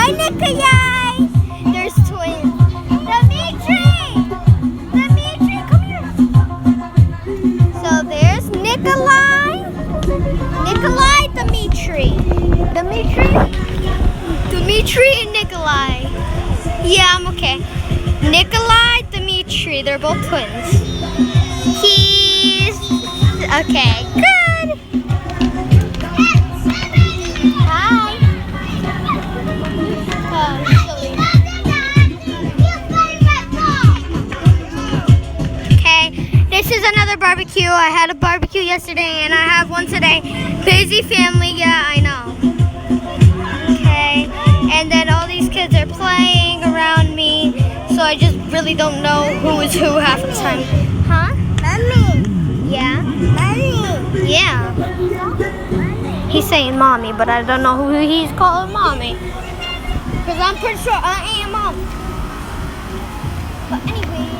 Hi, Nikolai. There's twins. Dimitri, come here. So there's Nikolai, Dimitri and Nikolai. Yeah, I'm okay. Nikolai, Dimitri, they're both twins. He's okay. Good. Hi. Oh, silly. Okay, this is another barbecue. I had a barbecue yesterday and I have one today. Busy family, yeah, I know. Okay, and then all these kids are playing around me, so I just really don't know who is who half the time. Huh? Mommy. Yeah? Mommy. Yeah. He's saying mommy, but I don't know who he's calling mommy. Because I'm pretty sure I am mom. But anyways,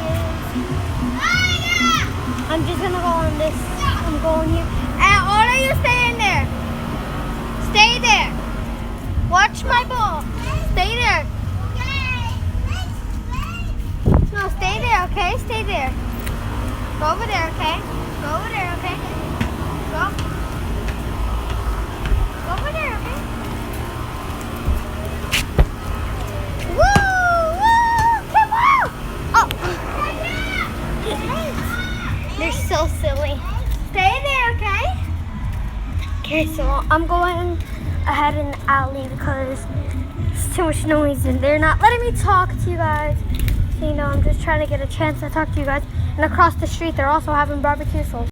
I'm just gonna go on this. I'm going here. And all of you stay in there. Stay there. Watch my ball. Stay there. No, stay there, okay? Stay there. Go over there, okay? Go over there, okay? Go. Go over there, okay? Woo! Woo! Come on! Oh. They're so silly. Stay there, okay? Okay, so I'm going ahead in the alley because it's too much noise and they're not letting me talk to you guys. So, I'm just trying to get a chance to talk to you guys. And across the street, they're also having barbecue, so